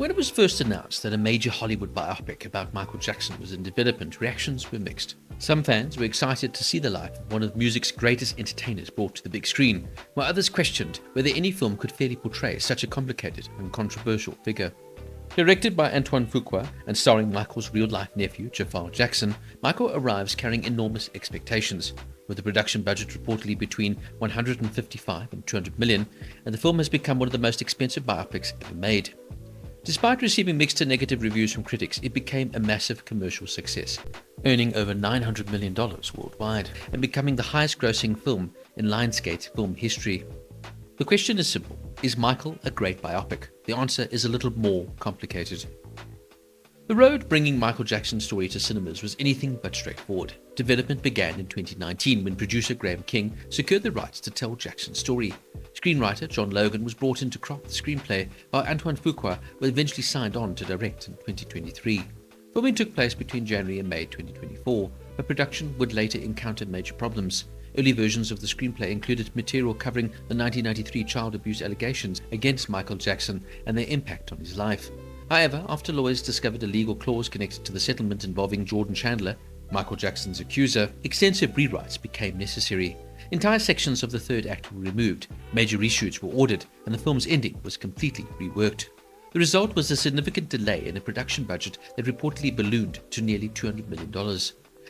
When it was first announced that a major Hollywood biopic about Michael Jackson was in development, reactions were mixed. Some fans were excited to see the life of one of music's greatest entertainers brought to the big screen, while others questioned whether any film could fairly portray such a complicated and controversial figure. Directed by Antoine Fuqua and starring Michael's real-life nephew, Jaafar Jackson, Michael arrives carrying enormous expectations. With a production budget reportedly between 155 and 200 million, and the film has become one of the most expensive biopics ever made. Despite receiving mixed to negative reviews from critics, it became a massive commercial success, earning over $900 million worldwide and becoming the highest-grossing film in Lionsgate film history. The question is simple: is Michael a great biopic? The answer is a little more complicated. The road bringing Michael Jackson's story to cinemas was anything but straightforward. Development began in 2019 when producer Graham King secured the rights to tell Jackson's story. Screenwriter John Logan was brought in to craft the screenplay, while Antoine Fuqua was eventually signed on to direct in 2023. Filming took place between January and May 2024, but production would later encounter major problems. Early versions of the screenplay included material covering the 1993 child abuse allegations against Michael Jackson and their impact on his life. However, after lawyers discovered a legal clause connected to the settlement involving Jordan Chandler, Michael Jackson's accuser, extensive rewrites became necessary. Entire sections of the third act were removed, major reshoots were ordered, and the film's ending was completely reworked. The result was a significant delay in a production budget that reportedly ballooned to nearly $200 million.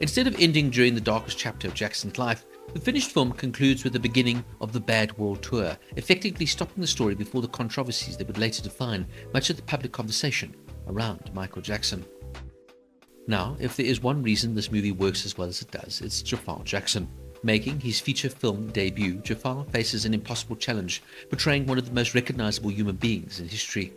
Instead of ending during the darkest chapter of Jackson's life, the finished film concludes with the beginning of the Bad World Tour, effectively stopping the story before the controversies that would later define much of the public conversation around Michael Jackson. Now, if there is one reason this movie works as well as it does, it's Jaafar Jackson. Making his feature film debut, Jaafar faces an impossible challenge, portraying one of the most recognizable human beings in history.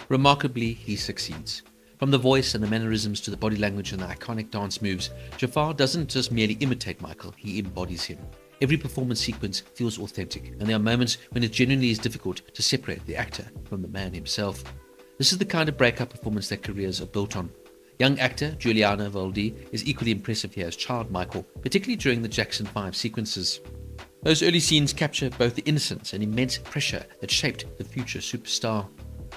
Remarkably, he succeeds. From the voice and the mannerisms to the body language and the iconic dance moves, Jaafar doesn't just merely imitate Michael, he embodies him. Every performance sequence feels authentic, and there are moments when it genuinely is difficult to separate the actor from the man himself. This is the kind of breakout performance that careers are built on. Young actor Juliano Valdi is equally impressive here as child Michael, particularly during the Jackson 5 sequences. Those early scenes capture both the innocence and immense pressure that shaped the future superstar.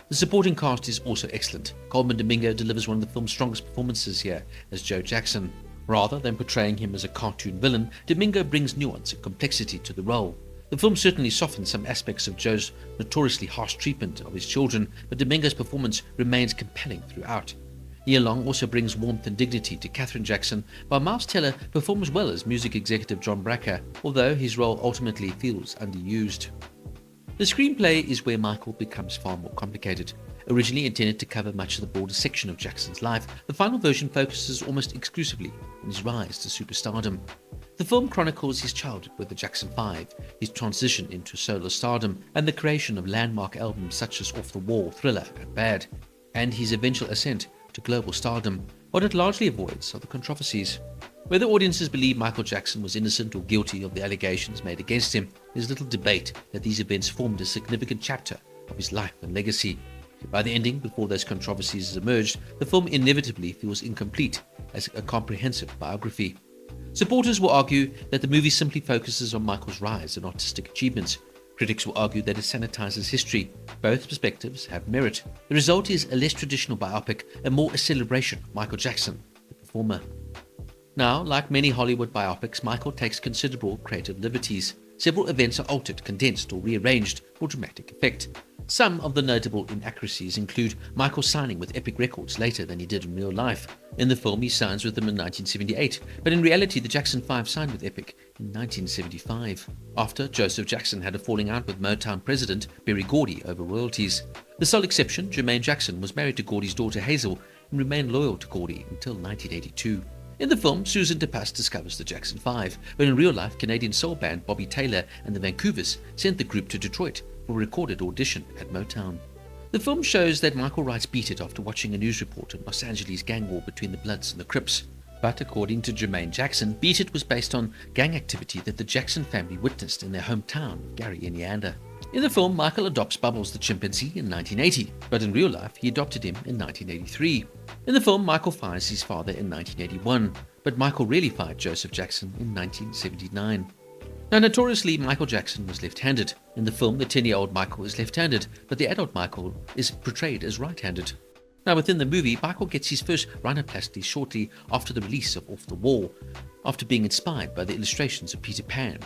The supporting cast is also excellent. Colman Domingo delivers one of the film's strongest performances here as Joe Jackson. Rather than portraying him as a cartoon villain, Domingo brings nuance and complexity to the role. The film certainly softens some aspects of Joe's notoriously harsh treatment of his children, but Domingo's performance remains compelling throughout. Nia Long also brings warmth and dignity to Catherine Jackson, while Miles Teller performs well as music executive John Bracker, although his role ultimately feels underused. The screenplay is where Michael becomes far more complicated. Originally intended to cover much of the broader section of Jackson's life, the final version focuses almost exclusively on his rise to superstardom. The film chronicles his childhood with the Jackson 5, his transition into solo stardom, and the creation of landmark albums such as Off the Wall, Thriller, and Bad, and his eventual ascent to global stardom. What it largely avoids are the controversies. Whether audiences believe Michael Jackson was innocent or guilty of the allegations made against him, there's little debate that these events formed a significant chapter of his life and legacy. By the ending, before those controversies emerged, the film inevitably feels incomplete as a comprehensive biography. Supporters will argue that the movie simply focuses on Michael's rise and artistic achievements. Critics will argue that it sanitizes history. Both perspectives have merit. The result is a less traditional biopic and more a celebration of Michael Jackson, the performer. Now, like many Hollywood biopics, Michael takes considerable creative liberties. Several events are altered, condensed, or rearranged for dramatic effect. Some of the notable inaccuracies include Michael signing with Epic Records later than he did in real life. In the film, he signs with them in 1978, but in reality, the Jackson 5 signed with Epic in 1975, after Joseph Jackson had a falling out with Motown president Berry Gordy over royalties. The sole exception, Jermaine Jackson, was married to Gordy's daughter Hazel and remained loyal to Gordy until 1982. In the film, Susan DePass discovers the Jackson 5, but in real life, Canadian soul band Bobby Taylor and the Vancouvers sent the group to Detroit for a recorded audition at Motown. The film shows that Michael writes Beat It after watching a news report on Los Angeles gang war between the Bloods and the Crips. But according to Jermaine Jackson, Beat It was based on gang activity that the Jackson family witnessed in their hometown of Gary, Indiana. In the film, Michael adopts Bubbles the chimpanzee in 1980, but in real life, he adopted him in 1983. In the film, Michael fires his father in 1981, but Michael really fired Joseph Jackson in 1979. Now, notoriously, Michael Jackson was left-handed. In the film, the 10-year-old Michael is left-handed, but the adult Michael is portrayed as right-handed. Now, within the movie, Michael gets his first rhinoplasty shortly after the release of Off the Wall, after being inspired by the illustrations of Peter Pan.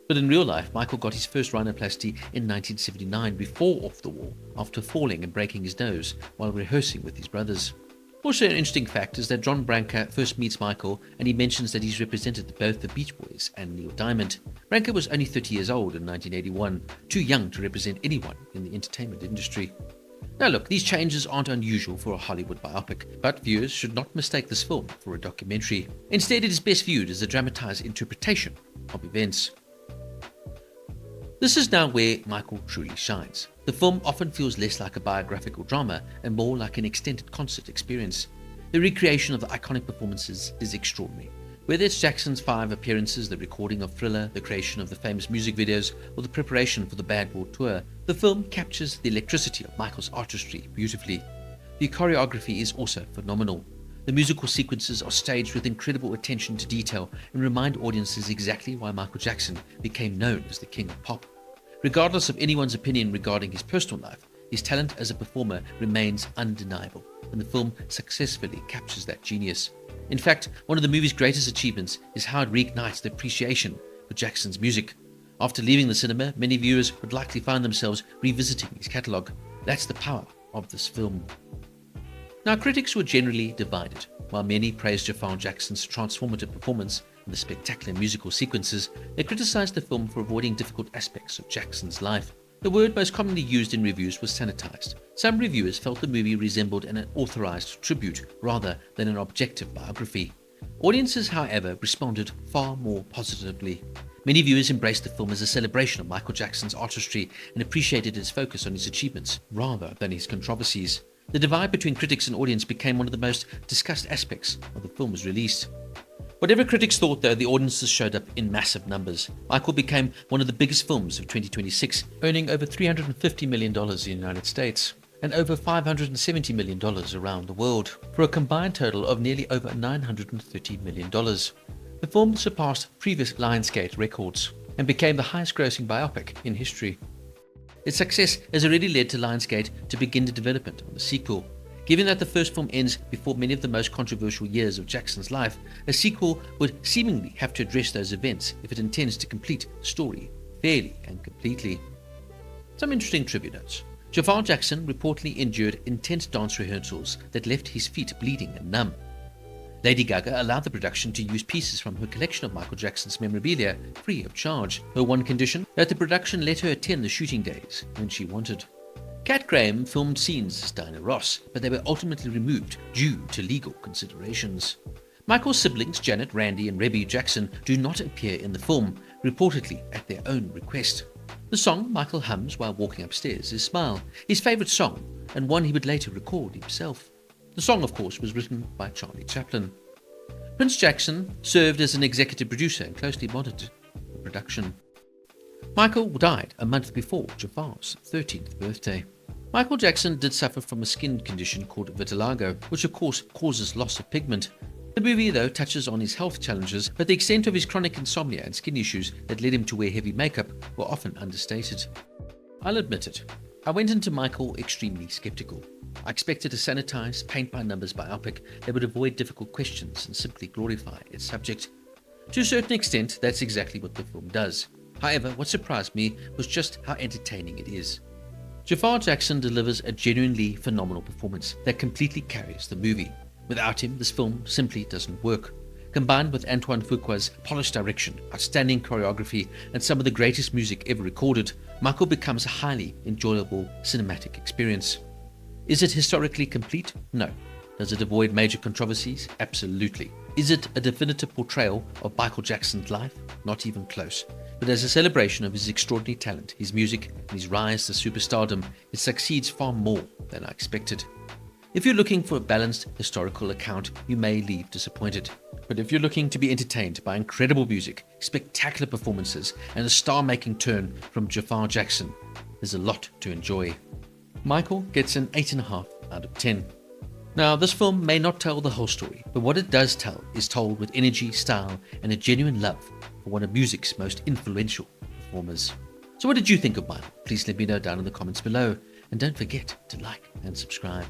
But in real life, Michael got his first rhinoplasty in 1979 before Off the Wall, after falling and breaking his nose while rehearsing with his brothers. Also, an interesting fact is that John Branca first meets Michael and he mentions that he's represented both the Beach Boys and Neil Diamond. Branca was only 30 years old in 1981, too young to represent anyone in the entertainment industry. Now look, these changes aren't unusual for a Hollywood biopic, but viewers should not mistake this film for a documentary. Instead, it is best viewed as a dramatized interpretation of events. This is now where Michael truly shines. The film often feels less like a biographical drama and more like an extended concert experience. The recreation of the iconic performances is extraordinary. Whether it's Jackson's 5 appearances, the recording of Thriller, the creation of the famous music videos, or the preparation for the Bad Boy tour, the film captures the electricity of Michael's artistry beautifully. The choreography is also phenomenal. The musical sequences are staged with incredible attention to detail and remind audiences exactly why Michael Jackson became known as the king of pop. Regardless of anyone's opinion regarding his personal life, his talent as a performer remains undeniable, and the film successfully captures that genius. In fact, one of the movie's greatest achievements is how it reignites the appreciation for Jackson's music. After leaving the cinema, many viewers would likely find themselves revisiting his catalogue. That's the power of this film. Now, critics were generally divided. While many praised Jaafar Jackson's transformative performance and the spectacular musical sequences, they criticized the film for avoiding difficult aspects of Jackson's life. The word most commonly used in reviews was sanitized. Some reviewers felt the movie resembled an authorized tribute rather than an objective biography. Audiences, however, responded far more positively. Many viewers embraced the film as a celebration of Michael Jackson's artistry and appreciated its focus on his achievements rather than his controversies. The divide between critics and audience became one of the most discussed aspects of the film's release. Whatever critics thought, though, the audiences showed up in massive numbers. Michael became one of the biggest films of 2026, earning over $350 million in the United States and over $570 million around the world, for a combined total of nearly over $930 million. The film surpassed previous Lionsgate records and became the highest-grossing biopic in history. Its success has already led to Lionsgate to begin the development of the sequel. Given that the first film ends before many of the most controversial years of Jackson's life, a sequel would seemingly have to address those events if it intends to complete the story fairly and completely. Some interesting trivia notes. Jaafar Jackson reportedly endured intense dance rehearsals that left his feet bleeding and numb. Lady Gaga allowed the production to use pieces from her collection of Michael Jackson's memorabilia free of charge. Her one condition, that the production let her attend the shooting days when she wanted. Cat Graham filmed scenes as Diana Ross, but they were ultimately removed due to legal considerations. Michael's siblings, Janet, Randy, and Rebby Jackson, do not appear in the film, reportedly at their own request. The song Michael hums while walking upstairs is Smile, his favourite song, and one he would later record himself. The song, of course, was written by Charlie Chaplin. Prince Jackson served as an executive producer and closely monitored the production. Michael died a month before Jaafar's 13th birthday. Michael Jackson did suffer from a skin condition called vitiligo, which of course causes loss of pigment. The movie, though, touches on his health challenges, but the extent of his chronic insomnia and skin issues that led him to wear heavy makeup were often understated. I'll admit it, I went into Michael extremely skeptical. I expected a sanitized, paint-by-numbers biopic that would avoid difficult questions and simply glorify its subject. To a certain extent, that's exactly what the film does. However, what surprised me was just how entertaining it is. Jaafar Jackson delivers a genuinely phenomenal performance that completely carries the movie. Without him, this film simply doesn't work. Combined with Antoine Fuqua's polished direction, outstanding choreography, and some of the greatest music ever recorded, Michael becomes a highly enjoyable cinematic experience. Is it historically complete? No. Does it avoid major controversies? Absolutely. Is it a definitive portrayal of Michael Jackson's life? Not even close. But as a celebration of his extraordinary talent, his music, and his rise to superstardom, it succeeds far more than I expected. If you're looking for a balanced historical account, you may leave disappointed. But if you're looking to be entertained by incredible music, spectacular performances, and a star-making turn from Jaafar Jackson, there's a lot to enjoy. Michael gets an 8.5 out of 10. Now, this film may not tell the whole story, but what it does tell is told with energy, style, and a genuine love for one of music's most influential performers. So what did you think of Michael? Please let me know down in the comments below. And don't forget to like and subscribe.